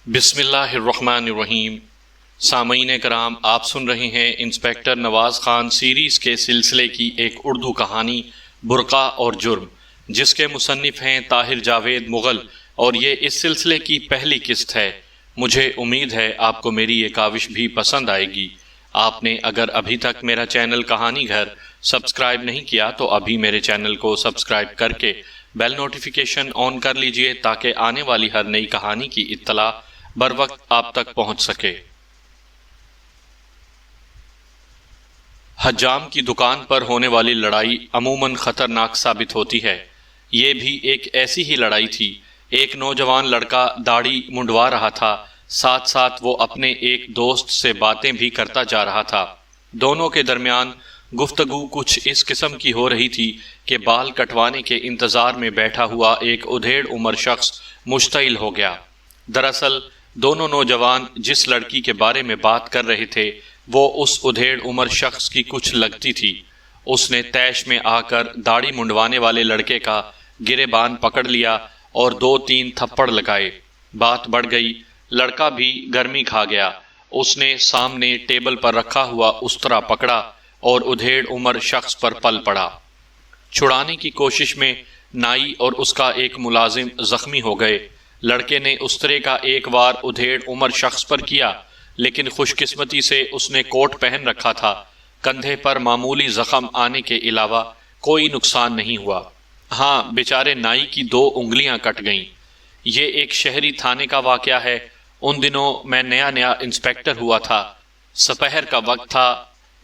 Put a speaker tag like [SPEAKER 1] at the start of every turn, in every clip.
[SPEAKER 1] بسم اللہ الرحمن الرحیم۔ سامعین کرام، آپ سن رہے ہیں انسپیکٹر نواز خان سیریز کے سلسلے کی ایک اردو کہانی برقع اور جرم، جس کے مصنف ہیں طاہر جاوید مغل، اور یہ اس سلسلے کی پہلی قسط ہے۔ مجھے امید ہے آپ کو میری یہ کاوش بھی پسند آئے گی۔ آپ نے اگر ابھی تک میرا چینل کہانی گھر سبسکرائب نہیں کیا تو ابھی میرے چینل کو سبسکرائب کر کے بیل نوٹیفیکیشن آن کر لیجئے تاکہ آنے والی ہر نئی کہانی کی اطلاع بر وقت آپ تک پہنچ سکے۔ حجام کی دکان پر ہونے والی لڑائی عموماً خطرناک ثابت ہوتی ہے۔ یہ بھی ایک ایسی ہی لڑائی تھی۔ ایک نوجوان لڑکا داڑھی منڈوا رہا تھا، ساتھ ساتھ وہ اپنے ایک دوست سے باتیں بھی کرتا جا رہا تھا۔ دونوں کے درمیان گفتگو کچھ اس قسم کی ہو رہی تھی کہ بال کٹوانے کے انتظار میں بیٹھا ہوا ایک ادھیڑ عمر شخص مشتعل ہو گیا۔ دراصل دونوں نوجوان جس لڑکی کے بارے میں بات کر رہے تھے وہ اس ادھیڑ عمر شخص کی کچھ لگتی تھی۔ اس نے طیش میں آ کر داڑھی منڈوانے والے لڑکے کا گریبان پکڑ لیا اور 2-3 تھپڑ لگائے۔ بات بڑھ گئی، لڑکا بھی گرمی کھا گیا۔ اس نے سامنے ٹیبل پر رکھا ہوا استرا پکڑا اور ادھیڑ عمر شخص پر پل پڑا۔ چھڑانے کی کوشش میں نائی اور اس کا ایک ملازم زخمی ہو گئے۔ لڑکے نے استرے کا ایک وار ادھیڑ عمر شخص پر کیا، لیکن خوش قسمتی سے اس نے کوٹ پہن رکھا تھا۔ کندھے پر معمولی زخم آنے کے علاوہ کوئی نقصان نہیں ہوا۔ ہاں، بیچارے نائی کی 2 انگلیاں کٹ گئیں۔ یہ ایک شہری تھانے کا واقعہ ہے۔ ان دنوں میں نیا انسپیکٹر ہوا تھا۔ سپہر کا وقت تھا۔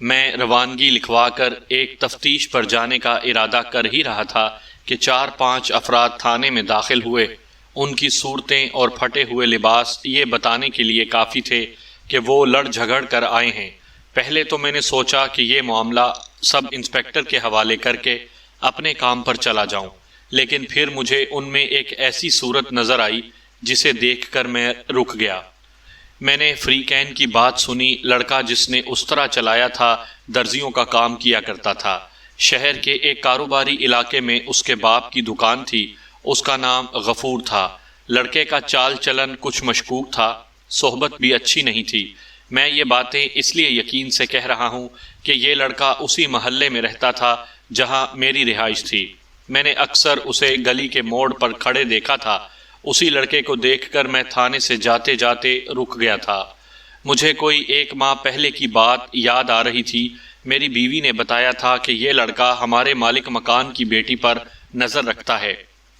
[SPEAKER 1] میں روانگی لکھوا کر ایک تفتیش پر جانے کا ارادہ کر ہی رہا تھا کہ 4-5 افراد تھانے میں داخل ہوئے۔ ان کی صورتیں اور پھٹے ہوئے لباس یہ بتانے کے لیے کافی تھے کہ وہ لڑ جھگڑ کر آئے ہیں۔ پہلے تو میں نے سوچا کہ یہ معاملہ سب انسپیکٹر کے حوالے کر کے اپنے کام پر چلا جاؤں، لیکن پھر مجھے ان میں ایک ایسی صورت نظر آئی جسے دیکھ کر میں رک گیا۔ میں نے فری کین کی بات سنی۔ لڑکا جس نے استرا چلایا تھا درزیوں کا کام کیا کرتا تھا۔ شہر کے ایک کاروباری علاقے میں اس کے باپ کی دکان تھی۔ اس کا نام غفور تھا۔ لڑکے کا چال چلن کچھ مشکوک تھا، صحبت بھی اچھی نہیں تھی۔ میں یہ باتیں اس لیے یقین سے کہہ رہا ہوں کہ یہ لڑکا اسی محلے میں رہتا تھا جہاں میری رہائش تھی۔ میں نے اکثر اسے گلی کے موڑ پر کھڑے دیکھا تھا۔ اسی لڑکے کو دیکھ کر میں تھانے سے جاتے جاتے رک گیا تھا۔ مجھے کوئی 1 ماہ پہلے کی بات یاد آ رہی تھی۔ میری بیوی نے بتایا تھا کہ یہ لڑکا ہمارے مالک مکان کی بیٹی پر نظر رکھتا ہے۔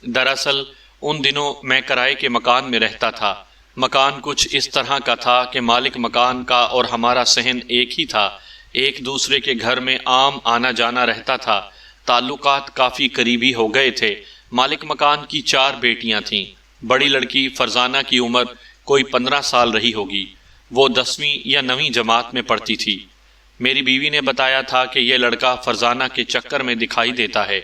[SPEAKER 1] دراصل ان دنوں میں کرائے کے مکان میں رہتا تھا۔ مکان کچھ اس طرح کا تھا کہ مالک مکان کا اور ہمارا صحن ایک ہی تھا۔ ایک دوسرے کے گھر میں عام آنا جانا رہتا تھا۔ تعلقات کافی قریبی ہو گئے تھے۔ مالک مکان کی 4 بیٹیاں تھیں۔ بڑی لڑکی فرزانہ کی عمر کوئی 15 سال رہی ہوگی۔ وہ 10ویں یا 9ویں جماعت میں پڑھتی تھی۔ میری بیوی نے بتایا تھا کہ یہ لڑکا فرزانہ کے چکر میں دکھائی دیتا ہے۔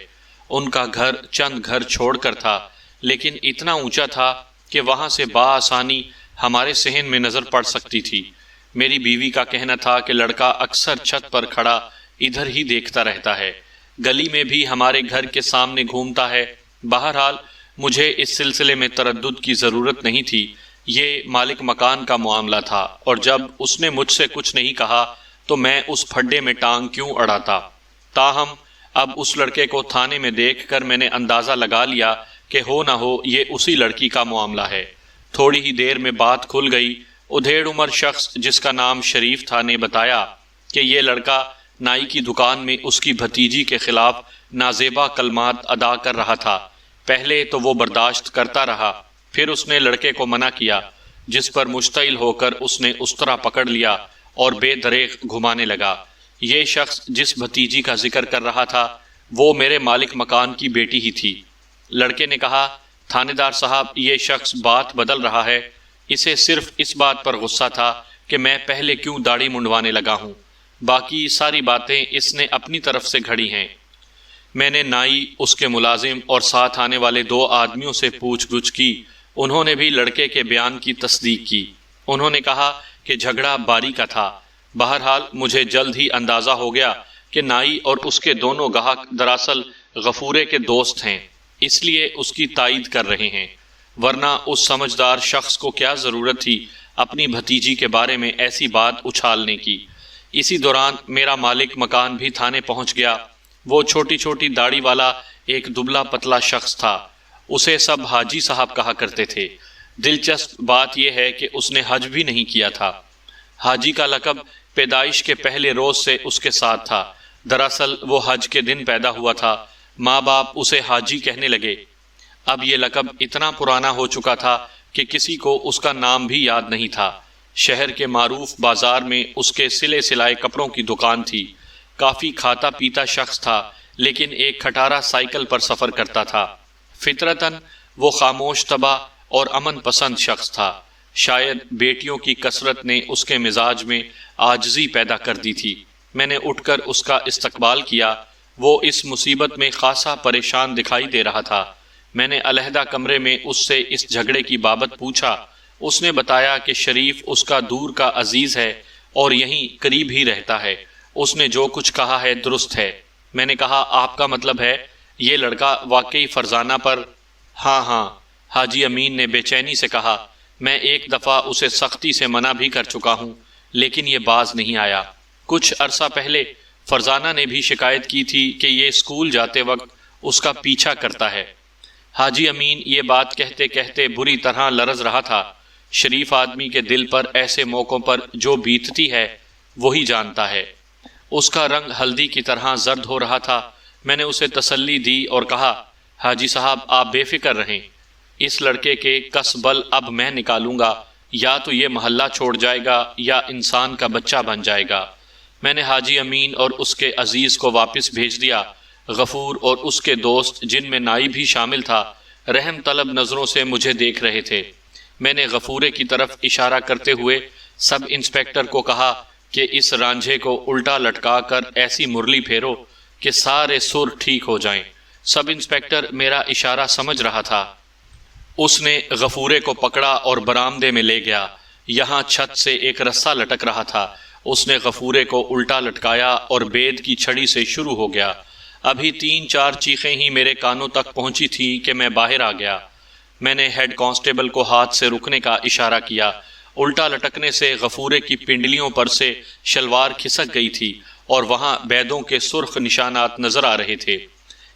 [SPEAKER 1] ان کا گھر چند گھر چھوڑ کر تھا، لیکن اتنا اونچا تھا کہ وہاں سے بآسانی ہمارے صحن میں نظر پڑ سکتی تھی۔ میری بیوی کا کہنا تھا کہ لڑکا اکثر چھت پر کھڑا ادھر ہی دیکھتا رہتا ہے، گلی میں بھی ہمارے گھر کے سامنے گھومتا ہے۔ بہرحال مجھے اس سلسلے میں تردد کی ضرورت نہیں تھی۔ یہ مالک مکان کا معاملہ تھا، اور جب اس نے مجھ سے کچھ نہیں کہا تو میں اس پھڈے میں ٹانگ کیوں اڑاتا۔ تاہم اب اس لڑکے کو تھانے میں دیکھ کر میں نے اندازہ لگا لیا کہ ہو نہ ہو یہ اسی لڑکی کا معاملہ ہے۔ تھوڑی ہی دیر میں بات کھل گئی۔ ادھیڑ عمر شخص جس کا نام شریف تھا نے بتایا کہ یہ لڑکا نائی کی دکان میں اس کی بھتیجی کے خلاف نازیبا کلمات ادا کر رہا تھا۔ پہلے تو وہ برداشت کرتا رہا، پھر اس نے لڑکے کو منع کیا، جس پر مشتعل ہو کر اس نے استرا پکڑ لیا اور بے دریغ گھمانے لگا۔ یہ شخص جس بھتیجی کا ذکر کر رہا تھا وہ میرے مالک مکان کی بیٹی ہی تھی۔ لڑکے نے کہا، تھانے دار صاحب، یہ شخص بات بدل رہا ہے۔ اسے صرف اس بات پر غصہ تھا کہ میں پہلے کیوں داڑھی منڈوانے لگا ہوں۔ باقی ساری باتیں اس نے اپنی طرف سے گھڑی ہیں۔ میں نے نائی، اس کے ملازم اور ساتھ آنے والے 2 آدمیوں سے پوچھ گچھ کی۔ انہوں نے بھی لڑکے کے بیان کی تصدیق کی۔ انہوں نے کہا کہ جھگڑا باری کا تھا۔ بہرحال مجھے جلد ہی اندازہ ہو گیا کہ نائی اور اس کے دونوں گاہک دراصل غفورے کے دوست ہیں، اس لیے اس کی تائید کر رہے ہیں۔ ورنہ اس سمجھدار شخص کو کیا ضرورت تھی اپنی بھتیجی کے بارے میں ایسی بات اچھالنے کی۔ اسی دوران میرا مالک مکان بھی تھانے پہنچ گیا۔ وہ چھوٹی چھوٹی داڑھی والا ایک دبلا پتلا شخص تھا۔ اسے سب حاجی صاحب کہا کرتے تھے۔ دلچسپ بات یہ ہے کہ اس نے حج بھی نہیں کیا تھا۔ حاجی کا لقب پیدائش کے پہلے روز سے اس کے ساتھ تھا۔ دراصل وہ حج کے دن پیدا ہوا تھا۔ ماں باپ اسے حاجی کہنے لگے۔ اب یہ لقب اتنا پرانا ہو چکا تھا کہ کسی کو اس کا نام بھی یاد نہیں تھا۔ شہر کے معروف بازار میں اس کے سلے سلائے کپڑوں کی دکان تھی۔ کافی کھاتا پیتا شخص تھا، لیکن ایک کھٹارا سائیکل پر سفر کرتا تھا۔ فطرتاً وہ خاموش طبع اور امن پسند شخص تھا۔ شاید بیٹیوں کی کثرت نے اس کے مزاج میں عاجزی پیدا کر دی تھی۔ میں نے اٹھ کر اس کا استقبال کیا۔ وہ اس مصیبت میں خاصا پریشان دکھائی دے رہا تھا۔ میں نے علیحدہ کمرے میں اس سے اس جھگڑے کی بابت پوچھا۔ اس نے بتایا کہ شریف اس کا دور کا عزیز ہے اور یہیں قریب ہی رہتا ہے۔ اس نے جو کچھ کہا ہے درست ہے۔ میں نے کہا، آپ کا مطلب ہے یہ لڑکا واقعی فرزانہ پر؟ ہاں ہاں، حاجی امین نے بے چینی سے کہا۔ میں ایک دفعہ اسے سختی سے منع بھی کر چکا ہوں، لیکن یہ باز نہیں آیا۔ کچھ عرصہ پہلے فرزانہ نے بھی شکایت کی تھی کہ یہ اسکول جاتے وقت اس کا پیچھا کرتا ہے۔ حاجی امین یہ بات کہتے کہتے بری طرح لرز رہا تھا۔ شریف آدمی کے دل پر ایسے موقعوں پر جو بیتتی ہے وہی جانتا ہے۔ اس کا رنگ ہلدی کی طرح زرد ہو رہا تھا۔ میں نے اسے تسلی دی اور کہا، حاجی صاحب آپ بے فکر رہیں، اس لڑکے کے کس بل اب میں نکالوں گا، یا تو یہ محلہ چھوڑ جائے گا یا انسان کا بچہ بن جائے گا۔ میں نے حاجی امین اور اس کے عزیز کو واپس بھیج دیا۔ غفور اور اس کے دوست، جن میں نائی بھی شامل تھا، رحم طلب نظروں سے مجھے دیکھ رہے تھے۔ میں نے غفورے کی طرف اشارہ کرتے ہوئے سب انسپیکٹر کو کہا کہ اس رانجھے کو الٹا لٹکا کر ایسی مرلی پھیرو کہ سارے سر ٹھیک ہو جائیں۔ سب انسپیکٹر میرا اشارہ سمجھ رہا تھا۔ اس نے غفورے کو پکڑا اور برآمدے میں لے گیا۔ یہاں چھت سے ایک رسہ لٹک رہا تھا۔ اس نے غفورے کو الٹا لٹکایا اور بید کی چھڑی سے شروع ہو گیا۔ ابھی 3-4 چیخیں ہی میرے کانوں تک پہنچی تھی کہ میں باہر آ گیا۔ میں نے ہیڈ کانسٹیبل کو ہاتھ سے رکنے کا اشارہ کیا۔ الٹا لٹکنے سے غفورے کی پنڈلیوں پر سے شلوار کھسک گئی تھی اور وہاں بیدوں کے سرخ نشانات نظر آ رہے تھے۔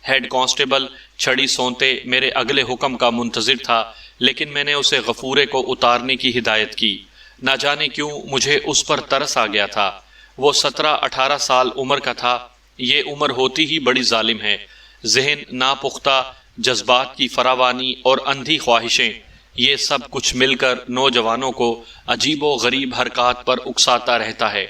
[SPEAKER 1] ہیڈ کانسٹیبل چھڑی سونتے میرے اگلے حکم کا منتظر تھا، لیکن میں نے اسے غفورے کو اتارنے کی ہدایت کی۔ نہ جانے کیوں مجھے اس پر ترس آ گیا تھا۔ وہ 17-18 سال عمر کا تھا۔ یہ عمر ہوتی ہی بڑی ظالم ہے۔ ذہن ناپختہ، جذبات کی فراوانی اور اندھی خواہشیں، یہ سب کچھ مل کر نوجوانوں کو عجیب و غریب حرکات پر اکساتا رہتا ہے۔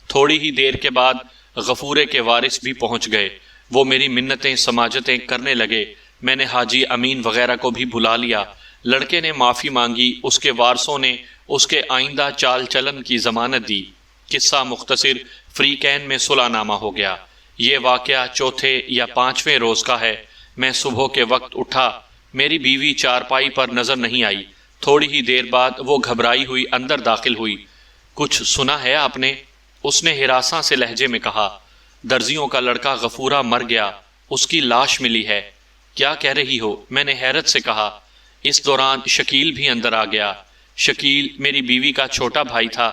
[SPEAKER 1] تھوڑی ہی دیر کے بعد غفورے کے وارث بھی پہنچ گئے۔ وہ میری منتیں سماجتیں کرنے لگے۔ میں نے حاجی امین وغیرہ کو بھی بلا لیا۔ لڑکے نے معافی مانگی۔ اس کے وارثوں نے اس کے آئندہ چال چلن کی ضمانت دی۔ قصہ مختصر، فری کین میں صلح نامہ ہو گیا۔ یہ واقعہ 4 یا 5ویں روز کا ہے۔ میں صبح کے وقت اٹھا۔ میری بیوی چارپائی پر نظر نہیں آئی۔ تھوڑی ہی دیر بعد وہ گھبرائی ہوئی اندر داخل ہوئی۔ کچھ سنا ہے آپ نے؟ اس نے ہراساں سے لہجے میں کہا۔ درزیوں کا لڑکا غفورہ مر گیا، اس کی لاش ملی ہے۔ کیا کہہ رہی ہو؟ میں نے حیرت سے کہا۔ اس دوران شکیل بھی اندر آ گیا۔ شکیل میری بیوی کا چھوٹا بھائی تھا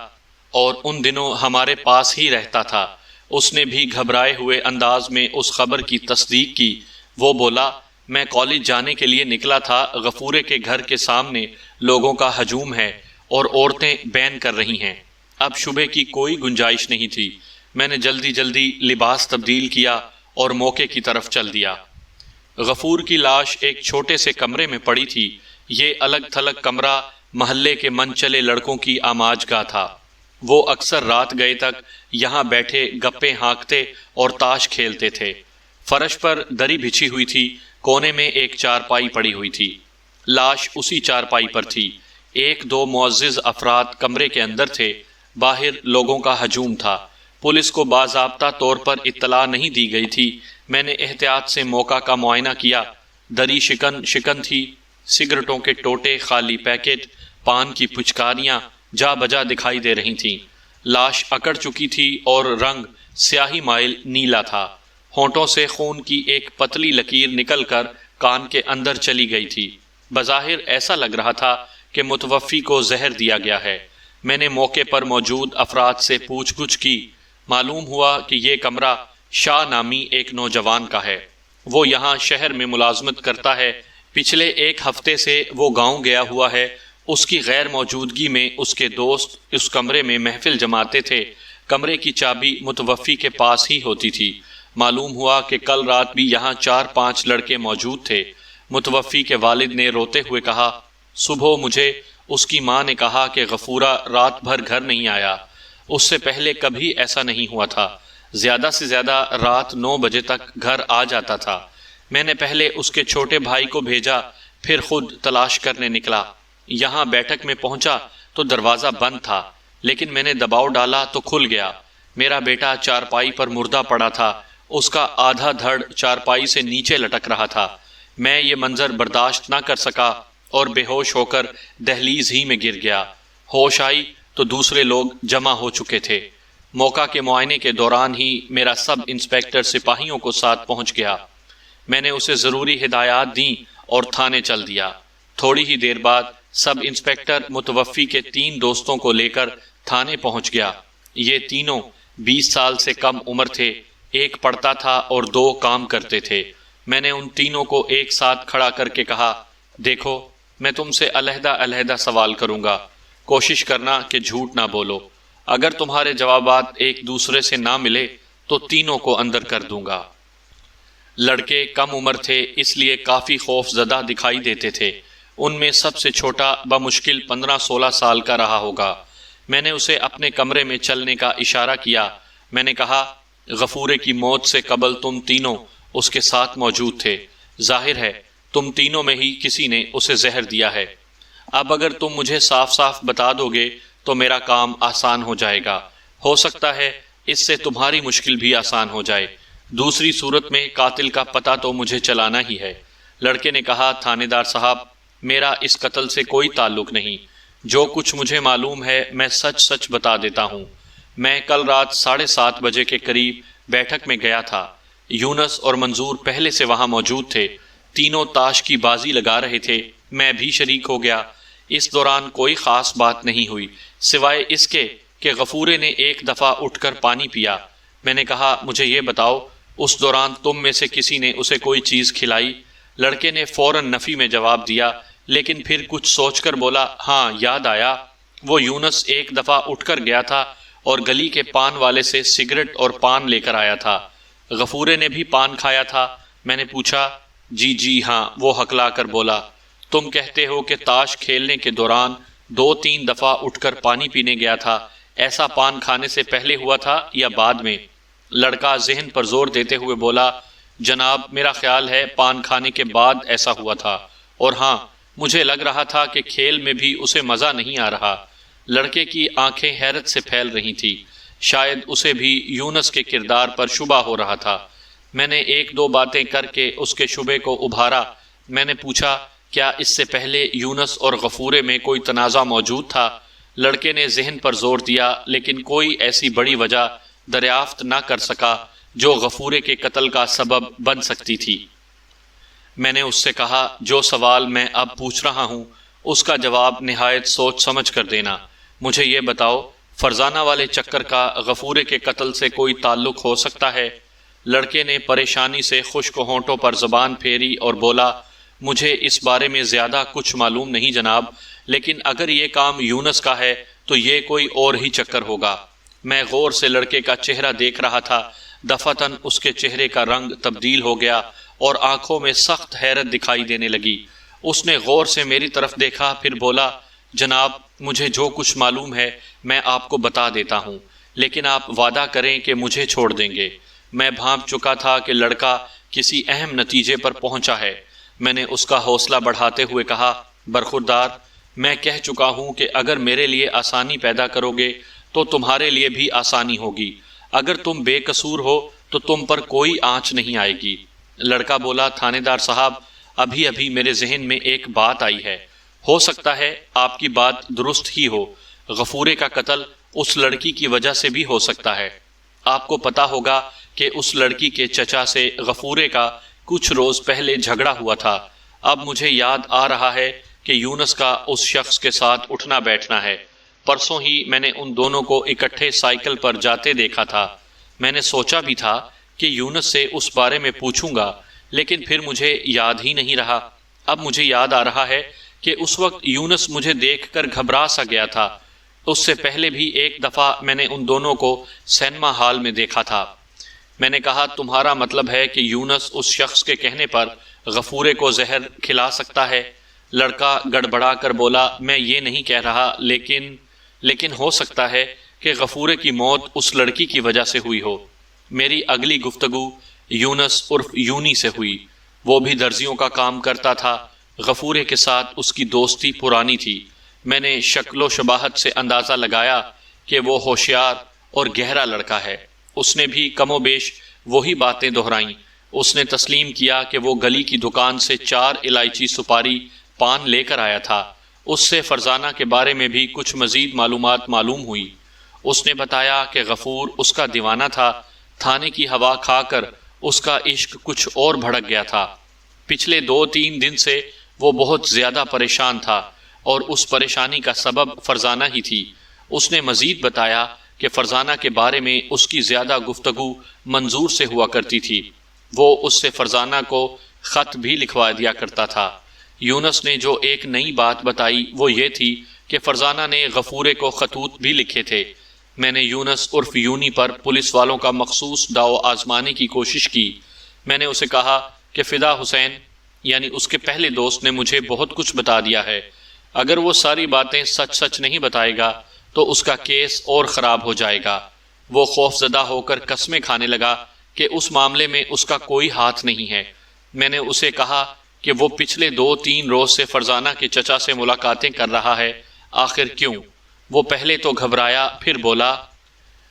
[SPEAKER 1] اور ان دنوں ہمارے پاس ہی رہتا تھا۔ اس نے بھی گھبرائے ہوئے انداز میں اس خبر کی تصدیق کی۔ وہ بولا، میں کالج جانے کے لیے نکلا تھا۔ غفورے کے گھر کے سامنے لوگوں کا ہجوم ہے اور عورتیں بین کر رہی ہیں۔ اب شبہ کی کوئی گنجائش نہیں تھی۔ میں نے جلدی جلدی لباس تبدیل کیا اور موقع کی طرف چل دیا۔ غفور کی لاش ایک چھوٹے سے کمرے میں پڑی تھی۔ یہ الگ تھلگ کمرہ محلے کے من چلے لڑکوں کی آماج گاہ تھا۔ وہ اکثر رات گئے تک یہاں بیٹھے گپے ہانکتے اور تاش کھیلتے تھے۔ فرش پر دری بچھی ہوئی تھی۔ کونے میں ایک چارپائی پڑی ہوئی تھی۔ لاش اسی چارپائی پر تھی۔ 1-2 معزز افراد کمرے کے اندر تھے۔ باہر لوگوں کا ہجوم تھا۔ پولیس کو باضابطہ طور پر اطلاع نہیں دی گئی تھی۔ میں نے احتیاط سے موقع کا معائنہ کیا۔ دری شکن تھی۔ سگریٹوں کے ٹوٹے، خالی پیکٹ، پان کی پچکاریاں جا بجا دکھائی دے رہی تھیں۔ لاش اکڑ چکی تھی اور رنگ سیاہی مائل نیلا تھا۔ ہونٹوں سے خون کی ایک پتلی لکیر نکل کر کان کے اندر چلی گئی تھی۔ بظاہر ایسا لگ رہا تھا کہ متوفی کو زہر دیا گیا ہے۔ میں نے موقع پر موجود افراد سے پوچھ گچھ کی۔ معلوم ہوا کہ یہ کمرہ شاہ نامی ایک نوجوان کا ہے۔ وہ یہاں شہر میں ملازمت کرتا ہے۔ پچھلے ایک ہفتے سے وہ گاؤں گیا ہوا ہے۔ اس کی غیر موجودگی میں اس کے دوست اس کمرے میں محفل جماتے تھے۔ کمرے کی چابی متوفی کے پاس ہی ہوتی تھی۔ معلوم ہوا کہ کل رات بھی یہاں 4-5 لڑکے موجود تھے۔ متوفی کے والد نے روتے ہوئے کہا، صبح مجھے اس کی ماں نے کہا کہ غفورہ رات بھر گھر نہیں آیا۔ اس سے پہلے کبھی ایسا نہیں ہوا تھا۔ زیادہ سے زیادہ رات 9 بجے تک گھر آ جاتا تھا۔ میں نے پہلے اس کے چھوٹے بھائی کو بھیجا، پھر خود تلاش کرنے نکلا۔ یہاں بیٹھک میں پہنچا تو دروازہ بند تھا، لیکن میں نے دباؤ ڈالا تو کھل گیا۔ میرا بیٹا چارپائی پر مردہ پڑا تھا۔ اس کا آدھا دھڑ چارپائی سے نیچے لٹک رہا تھا۔ میں یہ منظر برداشت نہ کر سکا اور بے ہوش ہو کر دہلیز ہی میں گر گیا۔ ہوش آئی تو دوسرے لوگ جمع ہو چکے تھے۔ موقع کے معائنے کے دوران ہی میرا سب انسپیکٹر سپاہیوں کو ساتھ پہنچ گیا۔ میں نے اسے ضروری ہدایات دیں اور تھانے چل دیا۔ تھوڑی ہی دیر بعد سب انسپیکٹر متوفی کے 3 دوستوں کو لے کر تھانے پہنچ گیا۔ یہ تینوں 20 سال سے کم عمر تھے۔ ایک پڑھتا تھا اور 2 کام کرتے تھے۔ میں نے ان تینوں کو ایک ساتھ کھڑا کر کے کہا، دیکھو میں تم سے علیحدہ علیحدہ سوال کروں گا، کوشش کرنا کہ جھوٹ نہ بولو۔ اگر تمہارے جوابات ایک دوسرے سے نہ ملے تو تینوں کو اندر کر دوں گا۔ لڑکے کم عمر تھے، اس لیے کافی خوف زدہ دکھائی دیتے تھے۔ ان میں سب سے چھوٹا بمشکل 15-16 سال کا رہا ہوگا۔ میں نے اسے اپنے کمرے میں چلنے کا اشارہ کیا۔ میں نے کہا، غفورے کی موت سے قبل تم تینوں اس کے ساتھ موجود تھے۔ ظاہر ہے تم تینوں میں ہی کسی نے اسے زہر دیا ہے۔ اب اگر تم مجھے صاف صاف بتا دو گے تو میرا کام آسان ہو جائے گا۔ ہو سکتا ہے اس سے تمہاری مشکل بھی آسان ہو جائے۔ دوسری صورت میں قاتل کا پتہ تو مجھے چلانا ہی ہے۔ لڑکے نے کہا، تھانے دار صاحب، میرا اس قتل سے کوئی تعلق نہیں۔ جو کچھ مجھے معلوم ہے میں سچ سچ بتا دیتا ہوں۔ میں کل رات 7:30 بجے کے قریب بیٹھک میں گیا تھا۔ یونس اور منظور پہلے سے وہاں موجود تھے۔ تینوں تاش کی بازی لگا رہے تھے۔ میں بھی شریک ہو گیا۔ اس دوران کوئی خاص بات نہیں ہوئی سوائے اس کے کہ غفورے نے ایک دفعہ اٹھ کر پانی پیا۔ میں نے کہا، مجھے یہ بتاؤ اس دوران تم میں سے کسی نے اسے کوئی چیز کھلائی؟ لڑکے نے فوراً نفی میں جواب دیا، لیکن پھر کچھ سوچ کر بولا، ہاں یاد آیا، وہ یونس ایک دفعہ اٹھ کر گیا تھا اور گلی کے پان والے سے سگریٹ اور پان لے کر آیا تھا۔ غفورے نے بھی پان کھایا تھا؟ میں نے پوچھا۔ جی ہاں، وہ ہکلا کر بولا۔ تم کہتے ہو کہ تاش کھیلنے کے دوران 2-3 دفعہ اٹھ کر پانی پینے گیا تھا۔ ایسا پان کھانے سے پہلے ہوا تھا یا بعد میں؟ لڑکا ذہن پر زور دیتے ہوئے بولا، جناب میرا خیال ہے پان کھانے کے بعد ایسا ہوا تھا، اور ہاں مجھے لگ رہا تھا کہ کھیل میں بھی اسے مزہ نہیں آ رہا۔ لڑکے کی آنکھیں حیرت سے پھیل رہی تھی۔ شاید اسے بھی یونس کے کردار پر شبہ ہو رہا تھا۔ میں نے 1-2 باتیں کر کے اس کے شبے کو ابھارا۔ میں نے پوچھا، کیا اس سے پہلے یونس اور غفورے میں کوئی تنازع موجود تھا؟ لڑکے نے ذہن پر زور دیا، لیکن کوئی ایسی بڑی وجہ دریافت نہ کر سکا جو غفورے کے قتل کا سبب بن سکتی تھی۔ میں نے اس سے کہا، جو سوال میں اب پوچھ رہا ہوں اس کا جواب نہایت سوچ سمجھ کر دینا۔ مجھے یہ بتاؤ، فرزانہ والے چکر کا غفورے کے قتل سے کوئی تعلق ہو سکتا ہے؟ لڑکے نے پریشانی سے خشک ہونٹوں پر زبان پھیری اور بولا، مجھے اس بارے میں زیادہ کچھ معلوم نہیں جناب، لیکن اگر یہ کام یونس کا ہے تو یہ کوئی اور ہی چکر ہوگا۔ میں غور سے لڑکے کا چہرہ دیکھ رہا تھا۔ دفعتاً اس کے چہرے کا رنگ تبدیل ہو گیا اور آنکھوں میں سخت حیرت دکھائی دینے لگی۔ اس نے غور سے میری طرف دیکھا، پھر بولا، جناب مجھے جو کچھ معلوم ہے میں آپ کو بتا دیتا ہوں، لیکن آپ وعدہ کریں کہ مجھے چھوڑ دیں گے۔ میں بھانپ چکا تھا کہ لڑکا کسی اہم نتیجے پر پہنچا ہے۔ میں نے اس کا حوصلہ بڑھاتے ہوئے کہا، برخوردار، میں کہہ چکا ہوں کہ اگر میرے لیے آسانی پیدا کرو گے تو تمہارے لیے بھی آسانی ہوگی۔ اگر تم بے قصور ہو تو تم پر کوئی آنچ نہیں آئے گی۔ لڑکا بولا، تھانے دار صاحب، ابھی میرے ذہن میں ایک بات آئی ہے۔ ہو سکتا ہے آپ کی بات درست ہی ہو، غفورے کا قتل اس لڑکی کی وجہ سے بھی ہو سکتا ہے۔ آپ کو پتا ہوگا کہ اس لڑکی کے چچا سے غفورے کا کچھ روز پہلے جھگڑا ہوا تھا۔ اب مجھے یاد آ رہا ہے کہ یونس کا اس شخص کے ساتھ اٹھنا بیٹھنا ہے۔ پرسوں ہی میں نے ان دونوں کو اکٹھے سائیکل پر جاتے دیکھا تھا۔ میں نے سوچا بھی تھا کہ یونس سے اس بارے میں پوچھوں گا، لیکن پھر مجھے یاد ہی نہیں رہا۔ اب مجھے یاد آ رہا ہے کہ اس وقت یونس مجھے دیکھ کر گھبرا سا گیا تھا۔ اس سے پہلے بھی ایک دفعہ میں نے ان دونوں کو سینما ہال میں دیکھا تھا۔ میں نے کہا تمہارا مطلب ہے کہ یونس اس شخص کے کہنے پر غفورے کو زہر کھلا سکتا ہے؟ لڑکا گڑبڑا کر بولا میں یہ نہیں کہہ رہا، لیکن ہو سکتا ہے کہ غفورے کی موت اس لڑکی کی وجہ سے ہوئی ہو۔ میری اگلی گفتگو یونس عرف یونی سے ہوئی۔ وہ بھی درزیوں کا کام کرتا تھا۔ غفورے کے ساتھ اس کی دوستی پرانی تھی۔ میں نے شکل و شباہت سے اندازہ لگایا کہ وہ ہوشیار اور گہرا لڑکا ہے۔ اس نے بھی کم و بیش وہی باتیں دہرائیں۔ اس نے تسلیم کیا کہ وہ گلی کی دکان سے 4 الائچی سپاری پان لے کر آیا تھا۔ اس سے فرزانہ کے بارے میں بھی کچھ مزید معلومات معلوم ہوئی۔ اس نے بتایا کہ غفور اس کا دیوانہ تھا۔ تھانے کی ہوا کھا کر اس کا عشق کچھ اور بھڑک گیا تھا۔ پچھلے 2-3 دن سے وہ بہت زیادہ پریشان تھا اور اس پریشانی کا سبب فرزانہ ہی تھی۔ اس نے مزید بتایا کہ فرزانہ کے بارے میں اس کی زیادہ گفتگو منظور سے ہوا کرتی تھی۔ وہ اس سے فرزانہ کو خط بھی لکھوا دیا کرتا تھا۔ یونس نے جو ایک نئی بات بتائی وہ یہ تھی کہ فرزانہ نے غفورے کو خطوط بھی لکھے تھے۔ میں نے یونس عرف یونی پر پولیس والوں کا مخصوص داؤ آزمانے کی کوشش کی۔ میں نے اسے کہا کہ فدا حسین یعنی اس کے پہلے دوست نے مجھے بہت کچھ بتا دیا ہے۔ اگر وہ ساری باتیں سچ نہیں بتائے گا تو اس کا کیس اور خراب ہو جائے گا۔ وہ خوف زدہ ہو کر قسمیں کھانے لگا کہ اس معاملے میں اس کا کوئی ہاتھ نہیں ہے۔ میں نے اسے کہا کہ وہ پچھلے 2-3 روز سے فرزانہ کے چچا سے ملاقاتیں کر رہا ہے، آخر کیوں؟ وہ پہلے تو گھبرایا، پھر بولا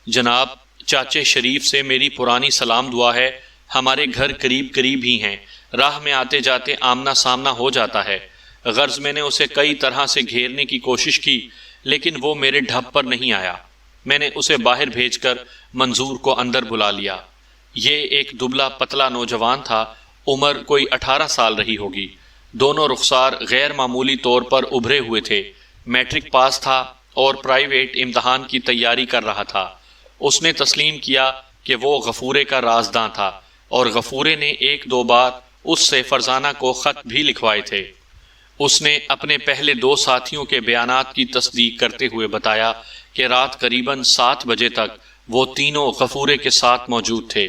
[SPEAKER 1] جناب چاچے شریف سے میری پرانی سلام دعا ہے۔ ہمارے گھر قریب ہی ہیں، راہ میں آتے جاتے آمنا سامنا ہو جاتا ہے۔ غرض میں نے اسے کئی طرح سے گھیرنے کی کوشش کی لیکن وہ میرے ڈھب پر نہیں آیا۔ میں نے اسے باہر بھیج کر منظور کو اندر بلا لیا۔ یہ ایک دبلا پتلا نوجوان تھا، عمر کوئی 18 سال رہی ہوگی۔ دونوں رخسار غیر معمولی طور پر ابھرے ہوئے تھے۔ میٹرک پاس تھا اور پرائیویٹ امتحان کی تیاری کر رہا تھا۔ اس نے تسلیم کیا کہ وہ غفورے کا رازداں تھا اور غفورے نے 1-2 بار اس سے فرزانہ کو خط بھی لکھوائے تھے۔ اس نے اپنے پہلے 2 ساتھیوں کے بیانات کی تصدیق کرتے ہوئے بتایا کہ رات قریباً 7 بجے تک وہ تینوں غفورے کے ساتھ موجود تھے۔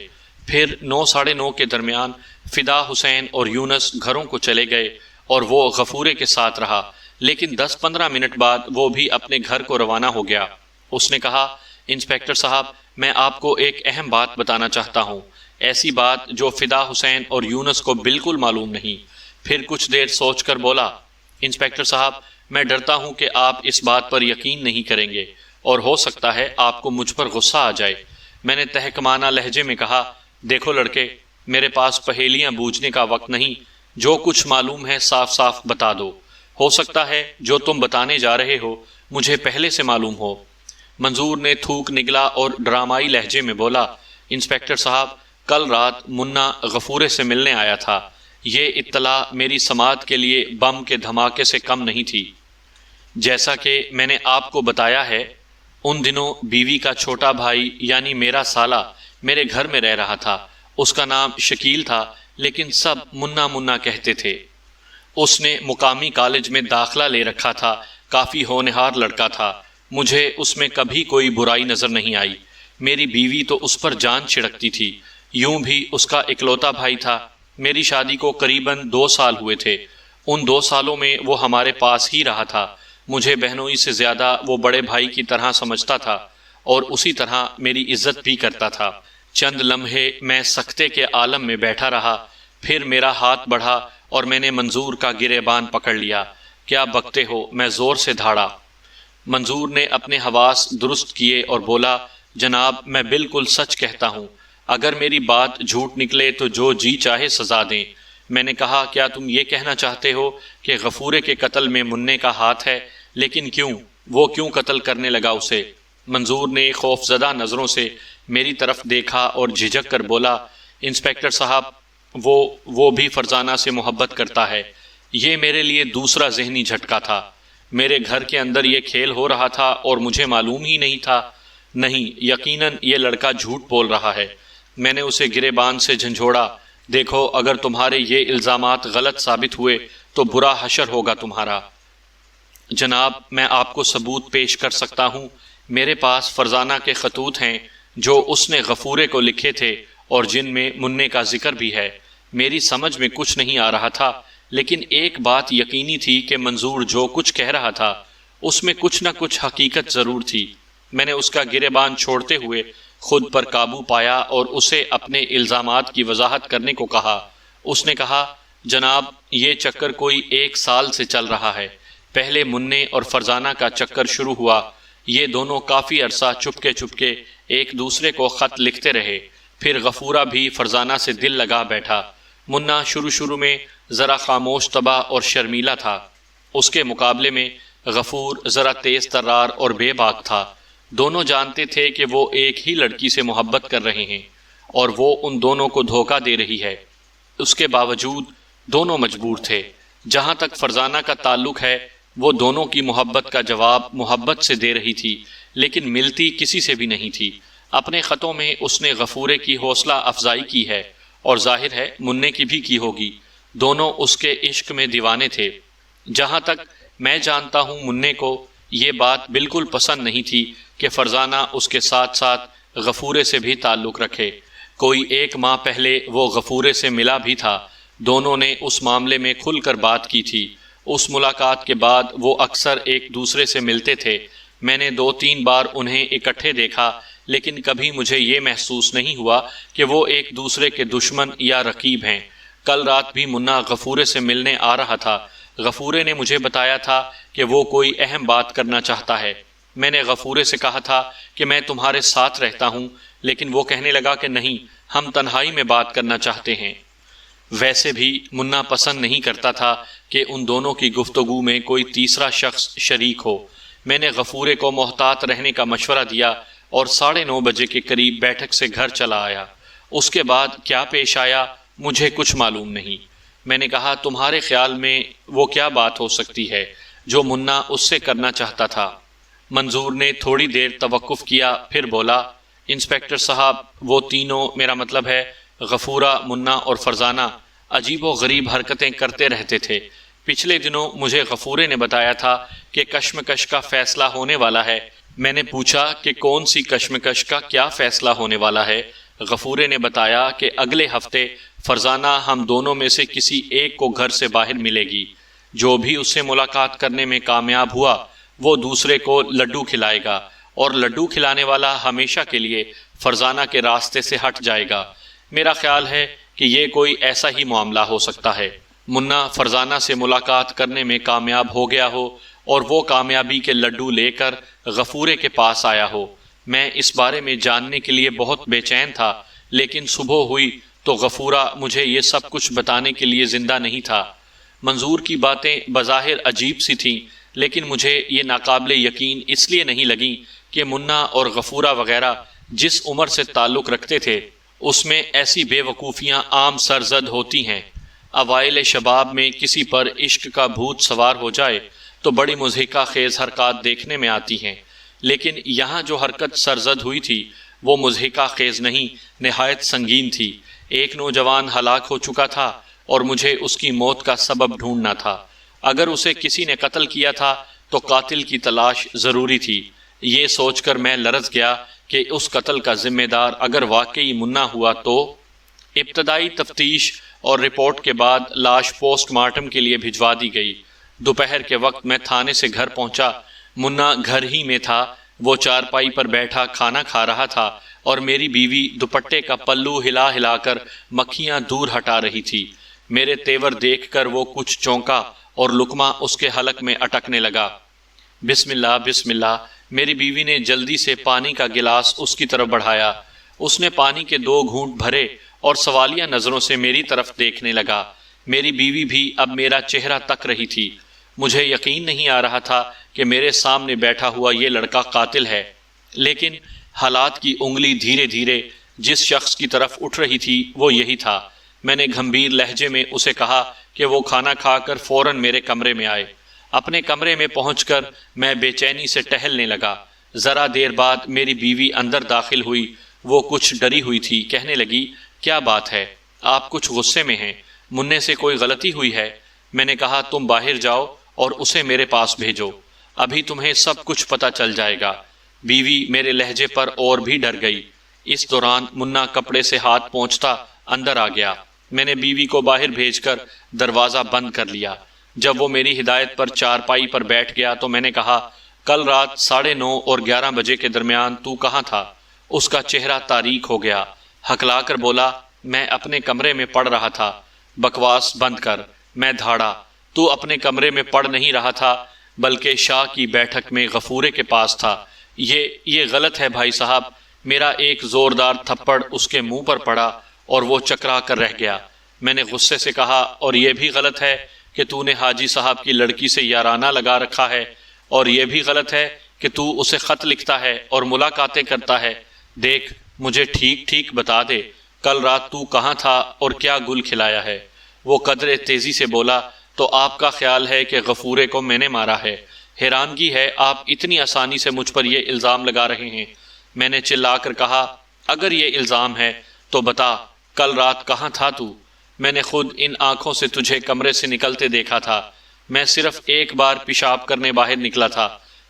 [SPEAKER 1] پھر 9-9:30 کے درمیان فدا حسین اور یونس گھروں کو چلے گئے اور وہ غفورے کے ساتھ رہا، لیکن 10-15 منٹ بعد وہ بھی اپنے گھر کو روانہ ہو گیا۔ اس نے کہا انسپیکٹر صاحب میں آپ کو ایک اہم بات بتانا چاہتا ہوں، ایسی بات جو فدا حسین اور یونس کو بالکل معلوم نہیں۔ پھر کچھ دیر سوچ کر بولا انسپیکٹر صاحب میں ڈرتا ہوں کہ آپ اس بات پر یقین نہیں کریں گے اور ہو سکتا ہے آپ کو مجھ پر غصہ آ جائے۔ میں نے تہکمانہ لہجے میں کہا دیکھو لڑکے، میرے پاس پہیلیاں بوجھنے کا وقت نہیں، جو کچھ معلوم ہے صاف صاف بتا دو۔ ہو سکتا ہے جو تم بتانے جا رہے ہو مجھے پہلے سے معلوم ہو۔ منظور نے تھوک نگلا اور ڈرامائی لہجے میں بولا انسپیکٹر صاحب کل رات منا غفورے سے ملنے آیا تھا۔ یہ اطلاع میری سماعت کے لیے بم کے دھماکے سے کم نہیں تھی۔ جیسا کہ میں نے آپ کو بتایا ہے ان دنوں بیوی کا چھوٹا بھائی یعنی میرا سالہ میرے گھر میں رہ رہا تھا۔ اس کا نام شکیل تھا لیکن سب منا منا کہتے تھے۔ اس نے مقامی کالج میں داخلہ لے رکھا تھا، کافی ہونہار لڑکا تھا۔ مجھے اس میں کبھی کوئی برائی نظر نہیں آئی۔ میری بیوی تو اس پر جان چھڑکتی تھی، یوں بھی اس کا اکلوتا بھائی تھا۔ میری شادی کو قریباً 2 سال ہوئے تھے۔ ان 2 سالوں میں وہ ہمارے پاس ہی رہا تھا۔ مجھے بہنوئی سے زیادہ وہ بڑے بھائی کی طرح سمجھتا تھا اور اسی طرح میری عزت بھی کرتا تھا۔ چند لمحے میں سکتے کے عالم میں بیٹھا رہا، پھر میرا ہاتھ بڑھا اور میں نے منظور کا گریبان پکڑ لیا۔ کیا بکتے ہو؟ میں زور سے دھاڑا۔ منظور نے اپنے حواس درست کیے اور بولا جناب میں بالکل سچ کہتا ہوں، اگر میری بات جھوٹ نکلے تو جو جی چاہے سزا دیں۔ میں نے کہا کیا تم یہ کہنا چاہتے ہو کہ غفورے کے قتل میں مننے کا ہاتھ ہے؟ لیکن کیوں؟ وہ کیوں قتل کرنے لگا اسے؟ منظور نے خوف زدہ نظروں سے میری طرف دیکھا اور جھجک کر بولا انسپیکٹر صاحب وہ بھی فرزانہ سے محبت کرتا ہے، یہ میرے لیے دوسرا ذہنی جھٹکا تھا۔ میرے گھر کے اندر یہ کھیل ہو رہا تھا اور مجھے معلوم ہی نہیں تھا۔ نہیں، یقیناً یہ لڑکا جھوٹ بول رہا ہے۔ میں نے اسے گریبان سے جھنجھوڑا۔ دیکھو، اگر تمہارے یہ الزامات غلط ثابت ہوئے تو برا حشر ہوگا تمہارا۔ جناب، میں آپ کو ثبوت پیش کر سکتا ہوں۔ میرے پاس فرزانہ کے خطوط ہیں جو اس نے غفورے کو لکھے تھے اور جن میں منع کا ذکر بھی ہے۔ میری سمجھ میں کچھ نہیں آ رہا تھا، لیکن ایک بات یقینی تھی کہ منظور جو کچھ کہہ رہا تھا اس میں کچھ نہ کچھ حقیقت ضرور تھی۔ میں نے اس کا گریبان چھوڑتے ہوئے خود پر قابو پایا اور اسے اپنے الزامات کی وضاحت کرنے کو کہا۔ اس نے کہا، جناب، یہ چکر کوئی 1 سال سے چل رہا ہے۔ پہلے منع اور فرزانہ کا چکر شروع ہوا۔ یہ دونوں کافی عرصہ چپکے چپکے ایک دوسرے کو خط لکھتے رہے۔ پھر غفورہ بھی فرزانہ سے دل لگا بیٹھا۔ منع شروع میں ذرا خاموش طبع اور شرمیلا تھا۔ اس کے مقابلے میں غفور ذرا تیز ترار اور بے باک تھا۔ دونوں جانتے تھے کہ وہ ایک ہی لڑکی سے محبت کر رہے ہیں اور وہ ان دونوں کو دھوکہ دے رہی ہے۔ اس کے باوجود دونوں مجبور تھے۔ جہاں تک فرزانہ کا تعلق ہے، وہ دونوں کی محبت کا جواب محبت سے دے رہی تھی، لیکن ملتی کسی سے بھی نہیں تھی۔ اپنے خطوں میں اس نے غفورے کی حوصلہ افزائی کی ہے اور ظاہر ہے منع کی بھی کی ہوگی۔ دونوں اس کے عشق میں دیوانے تھے۔ جہاں تک میں جانتا ہوں، منع کو یہ بات بالکل پسند نہیں تھی کہ فرزانہ اس کے ساتھ ساتھ غفورے سے بھی تعلق رکھے۔ کوئی 1 ماہ پہلے وہ غفورے سے ملا بھی تھا۔ دونوں نے اس معاملے میں کھل کر بات کی تھی۔ اس ملاقات کے بعد وہ اکثر ایک دوسرے سے ملتے تھے۔ میں نے 2-3 بار انہیں اکٹھے دیکھا، لیکن کبھی مجھے یہ محسوس نہیں ہوا کہ وہ ایک دوسرے کے دشمن یا رقیب ہیں۔ کل رات بھی منع غفورے سے ملنے آ رہا تھا۔ غفورے نے مجھے بتایا تھا کہ وہ کوئی اہم بات کرنا چاہتا ہے۔ میں نے غفورے سے کہا تھا کہ میں تمہارے ساتھ رہتا ہوں، لیکن وہ کہنے لگا کہ نہیں، ہم تنہائی میں بات کرنا چاہتے ہیں۔ ویسے بھی منع پسند نہیں کرتا تھا کہ ان دونوں کی گفتگو میں کوئی تیسرا شخص شریک ہو۔ میں نے غفورے کو محتاط رہنے کا مشورہ دیا اور 9:30 بجے کے قریب بیٹھک سے گھر چلا آیا۔ اس کے بعد کیا پیش آیا مجھے کچھ معلوم نہیں۔ میں نے کہا، تمہارے خیال میں وہ کیا بات ہو سکتی ہے جو منع اس سے کرنا چاہتا تھا؟ منظور نے تھوڑی دیر توقف کیا، پھر بولا، انسپکٹر صاحب، وہ تینوں، میرا مطلب ہے غفورہ، منع اور فرزانہ، عجیب و غریب حرکتیں کرتے رہتے تھے۔ پچھلے دنوں مجھے غفورے نے بتایا تھا کہ کشمکش کا فیصلہ ہونے والا ہے۔ میں نے پوچھا کہ کون سی کشمکش کا کیا فیصلہ ہونے والا ہے؟ غفورے نے بتایا کہ اگلے ہفتے فرزانہ ہم دونوں میں سے کسی ایک کو گھر سے باہر ملے گی۔ جو بھی اس سے ملاقات کرنے میں کامیاب ہوا وہ دوسرے کو لڈو کھلائے گا، اور لڈو کھلانے والا ہمیشہ کے لیے فرزانہ کے راستے سے ہٹ جائے گا۔ میرا خیال ہے کہ یہ کوئی ایسا ہی معاملہ ہو سکتا ہے۔ منع فرزانہ سے ملاقات کرنے میں کامیاب ہو گیا ہو اور وہ کامیابی کے لڈو لے کر غفورے کے پاس آیا ہو۔ میں اس بارے میں جاننے کے لیے بہت بے چین تھا، لیکن صبح ہوئی تو غفورہ مجھے یہ سب کچھ بتانے کے لیے زندہ نہیں تھا۔ منظور کی باتیں بظاہر عجیب سی تھیں، لیکن مجھے یہ ناقابل یقین اس لیے نہیں لگیں کہ منع اور غفورہ وغیرہ جس عمر سے تعلق رکھتے تھے اس میں ایسی بے وقوفیاں عام سرزد ہوتی ہیں۔ اوائل شباب میں کسی پر عشق کا بھوت سوار ہو جائے تو بڑی مضحکہ خیز حرکات دیکھنے میں آتی ہیں، لیکن یہاں جو حرکت سرزد ہوئی تھی وہ مضحکہ خیز نہیں، نہایت سنگین تھی۔ ایک نوجوان ہلاک ہو چکا تھا اور مجھے اس کی موت کا سبب ڈھونڈنا تھا۔ اگر اسے کسی نے قتل کیا تھا تو قاتل کی تلاش ضروری تھی۔ یہ سوچ کر میں لرز گیا کہ اس قتل کا ذمہ دار اگر واقعی منع ہوا تو۔ ابتدائی تفتیش اور رپورٹ کے بعد لاش پوسٹ مارٹم کے لیے بھجوا دی گئی۔ دوپہر کے وقت میں تھانے سے گھر پہنچا۔ منع گھر ہی میں تھا۔ وہ چارپائی پر بیٹھا کھانا کھا رہا تھا اور میری بیوی دوپٹے کا پلو ہلا ہلا کر مکھیاں دور ہٹا رہی تھی۔ میرے تیور دیکھ کر وہ کچھ چونکا اور لقمہ اس کے حلق میں اٹکنے لگا۔ بسم اللہ، بسم اللہ۔ میری بیوی نے جلدی سے پانی کا گلاس اس کی طرف بڑھایا۔ اس نے پانی کے 2 گھونٹ بھرے اور سوالیہ نظروں سے میری طرف دیکھنے لگا۔ میری بیوی بھی اب میرا چہرہ تک رہی تھی۔ مجھے یقین نہیں آ رہا تھا کہ میرے سامنے بیٹھا ہوا یہ لڑکا قاتل ہے، لیکن حالات کی انگلی دھیرے دھیرے جس شخص کی طرف اٹھ رہی تھی وہ یہی تھا۔ میں نے گھمبیر لہجے میں اسے کہا کہ وہ کھانا کھا کر فوراً میرے کمرے میں آئے۔ اپنے کمرے میں پہنچ کر میں بے چینی سے ٹہلنے لگا۔ ذرا دیر بعد میری بیوی اندر داخل ہوئی۔ وہ کچھ ڈری ہوئی تھی، کہنے لگی، کیا بات ہے؟ آپ کچھ غصے میں ہیں؟ منع سے کوئی غلطی ہوئی ہے؟ میں نے کہا، تم باہر جاؤ اور اسے میرے پاس بھیجو، ابھی تمہیں سب کچھ پتہ چل جائے گا۔ بیوی میرے لہجے پر اور بھی ڈر گئی۔ اس دوران منا کپڑے سے ہاتھ پونچھتا اندر آ گیا۔ میں نے بیوی کو باہر بھیج کر دروازہ بند کر لیا۔ جب وہ میری ہدایت پر چارپائی پر بیٹھ گیا تو میں نے کہا، کل رات 9:30 اور 11 بجے کے درمیان تو کہاں تھا؟ اس کا چہرہ تاریک ہو گیا، ہکلا کر بولا، میں اپنے کمرے میں پڑھ رہا تھا۔ بکواس بند کر، میں دھاڑا، تو اپنے کمرے میں پڑھ نہیں رہا تھا بلکہ شاہ کی بیٹھک میں غفورے کے پاس تھا۔ یہ غلط ہے بھائی صاحب۔ میرا ایک زوردار تھپڑ اس کے منہ پر پڑا اور وہ چکرا کر رہ گیا۔ میں نے غصے سے کہا، اور یہ بھی غلط ہے کہ تو نے حاجی صاحب کی لڑکی سے یارانہ لگا رکھا ہے، اور یہ بھی غلط ہے کہ تو اسے خط لکھتا ہے اور ملاقاتیں کرتا ہے۔ دیکھ، مجھے ٹھیک ٹھیک بتا دے، کل رات تو کہاں تھا اور کیا گل کھلایا ہے؟ وہ قدرے تیزی سے بولا، تو آپ کا خیال ہے کہ غفورے کو میں نے مارا ہے؟ حیرانگی ہے آپ اتنی آسانی سے مجھ پر یہ الزام لگا رہے ہیں۔ میں نے چلا کر کہا، اگر یہ الزام ہے تو بتا، کل رات کہاں تھا تو؟ میں نے خود ان آنکھوں سے تجھے کمرے سے نکلتے دیکھا تھا۔ میں صرف ایک بار پیشاب کرنے باہر نکلا تھا،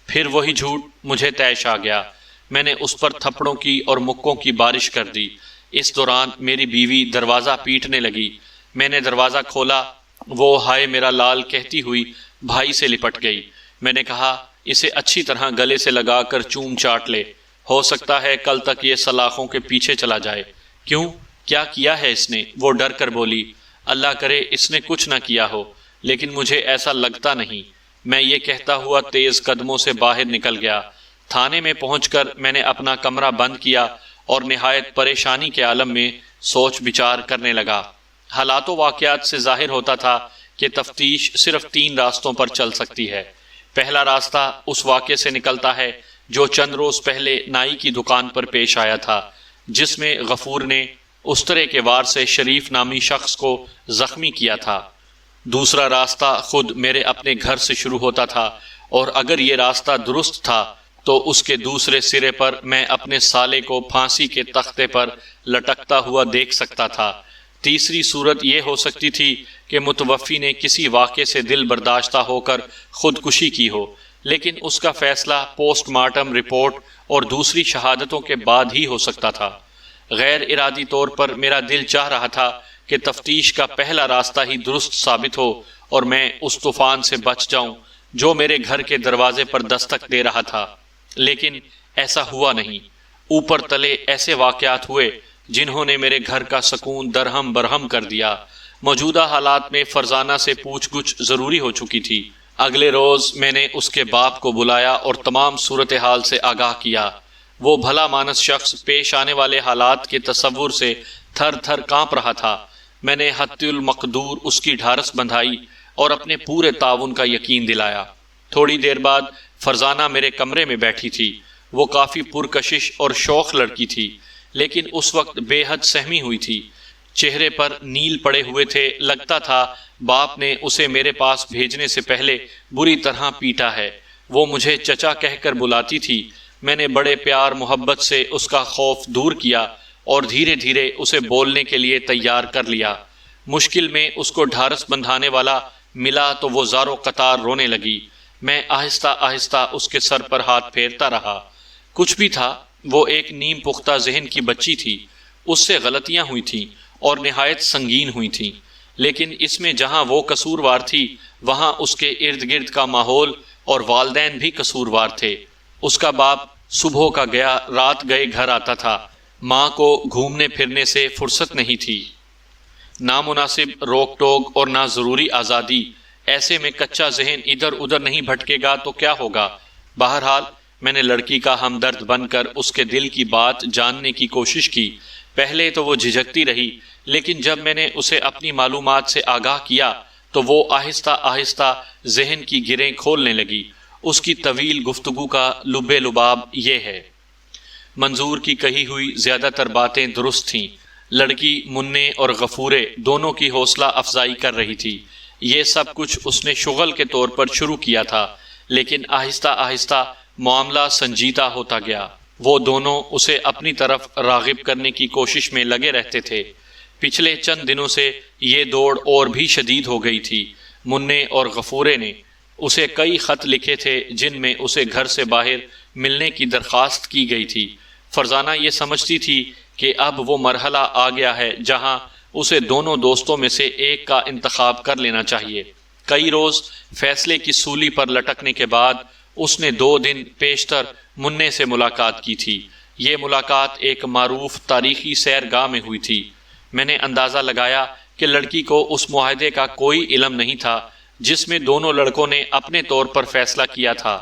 [SPEAKER 1] پھر وہی جھوٹ مجھے طیش آ گیا۔ میں نے اس پر تھپڑوں کی اور مکوں کی بارش کر دی۔ اس دوران میری بیوی دروازہ پیٹنے لگی۔ میں نے دروازہ کھولا، وہ ہائے میرا لال کہتی ہوئی بھائی سے لپٹ گئی۔ میں نے کہا، اسے اچھی طرح گلے سے لگا کر چوم چاٹ لے، ہو سکتا ہے کل تک یہ سلاخوں کے پیچھے چلا جائے۔ کیوں؟ کیا کیا ہے اس نے؟ وہ ڈر کر بولی، اللہ کرے اس نے کچھ نہ کیا ہو، لیکن مجھے ایسا لگتا نہیں۔ میں یہ کہتا ہوا تیز قدموں سے باہر نکل گیا۔ تھانے میں پہنچ کر میں نے اپنا کمرہ بند کیا اور نہایت پریشانی کے عالم میں سوچ بچار کرنے لگا۔ حالات و واقعات سے ظاہر ہوتا تھا کہ تفتیش صرف 3 راستوں پر چل سکتی ہے۔ پہلا راستہ اس واقعے سے نکلتا ہے جو چند روز پہلے نائی کی دکان پر پیش آیا تھا، جس میں غفور نے استرے کے وار سے شریف نامی شخص کو زخمی کیا تھا۔ دوسرا راستہ خود میرے اپنے گھر سے شروع ہوتا تھا، اور اگر یہ راستہ درست تھا تو اس کے دوسرے سرے پر میں اپنے سالے کو پھانسی کے تختے پر لٹکتا ہوا دیکھ سکتا تھا۔ تیسری صورت یہ ہو سکتی تھی کہ متوفی نے کسی واقعے سے دل برداشتہ ہو کر خودکشی کی ہو، لیکن اس کا فیصلہ پوسٹ مارٹم رپورٹ اور دوسری شہادتوں کے بعد ہی ہو سکتا تھا۔ غیر ارادی طور پر میرا دل چاہ رہا تھا کہ تفتیش کا پہلا راستہ ہی درست ثابت ہو اور میں اس طوفان سے بچ جاؤں جو میرے گھر کے دروازے پر دستک دے رہا تھا، لیکن ایسا ہوا نہیں۔ اوپر تلے ایسے واقعات ہوئے جنہوں نے میرے گھر کا سکون درہم برہم کر دیا۔ موجودہ حالات میں فرزانہ سے پوچھ گچھ ضروری ہو چکی تھی۔ اگلے روز میں نے اس کے باپ کو بلایا اور تمام صورتحال سے آگاہ کیا۔ وہ بھلا مانس شخص پیش آنے والے حالات کے تصور سے تھر تھر کانپ رہا تھا۔ میں نے حتی المقدور اس کی ڈھارس بندھائی اور اپنے پورے تعاون کا یقین دلایا۔ تھوڑی دیر بعد فرزانہ میرے کمرے میں بیٹھی تھی۔ وہ کافی پرکشش اور شوخ لڑکی تھی، لیکن اس وقت بے حد سہمی ہوئی تھی۔ چہرے پر نیل پڑے ہوئے تھے، لگتا تھا باپ نے اسے میرے پاس بھیجنے سے پہلے بری طرح پیٹا ہے۔ وہ مجھے چچا کہہ کر بلاتی تھی۔ میں نے بڑے پیار محبت سے اس کا خوف دور کیا اور دھیرے دھیرے اسے بولنے کے لیے تیار کر لیا۔ مشکل میں اس کو ڈھارس بندھانے والا ملا تو وہ زار و قطار رونے لگی۔ میں آہستہ آہستہ اس کے سر پر ہاتھ پھیرتا رہا۔ کچھ بھی تھا، وہ ایک نیم پختہ ذہن کی بچی تھی۔ اس سے غلطیاں ہوئی تھیں اور نہایت سنگین ہوئی تھیں، لیکن اس میں جہاں وہ قصوروار تھی وہاں اس کے ارد گرد کا ماحول اور والدین بھی قصوروار تھے۔ اس کا باپ صبح کا گیا رات گئے گھر آتا تھا۔ ماں کو گھومنے پھرنے سے فرصت نہیں تھی، نامناسب روک ٹوک اور نہ ضروری آزادی۔ ایسے میں کچا ذہن ادھر ادھر نہیں بھٹکے گا تو کیا ہوگا؟ بہرحال میں نے لڑکی کا ہمدرد بن کر اس کے دل کی بات جاننے کی کوشش کی۔ پہلے تو وہ جھجکتی رہی، لیکن جب میں نے اسے اپنی معلومات سے آگاہ کیا تو وہ آہستہ آہستہ ذہن کی گریں کھولنے لگی۔ اس کی طویل گفتگو کا لب لباب یہ ہے۔ منظور کی کہی ہوئی زیادہ تر باتیں درست تھیں، لڑکی منّے اور غفورے دونوں کی حوصلہ افزائی کر رہی تھی۔ یہ سب کچھ اس نے شغل کے طور پر شروع کیا تھا، لیکن آہستہ آہستہ معاملہ سنجیدہ ہوتا گیا۔ وہ دونوں اسے اپنی طرف راغب کرنے کی کوشش میں لگے رہتے تھے۔ پچھلے چند دنوں سے یہ دوڑ اور بھی شدید ہو گئی تھی۔ منّے اور غفورے نے اسے کئی خط لکھے تھے جن میں اسے گھر سے باہر ملنے کی درخواست کی گئی تھی۔ فرزانہ یہ سمجھتی تھی کہ اب وہ مرحلہ آ گیا ہے جہاں اسے دونوں دوستوں میں سے ایک کا انتخاب کر لینا چاہیے۔ کئی روز فیصلے کی سولی پر لٹکنے کے بعد اس نے 2 دن پیشتر منّے سے ملاقات کی تھی۔ یہ ملاقات ایک معروف تاریخی سیرگاہ میں ہوئی تھی۔ میں نے اندازہ لگایا کہ لڑکی کو اس معاہدے کا کوئی علم نہیں تھا جس میں دونوں لڑکوں نے اپنے طور پر فیصلہ کیا تھا۔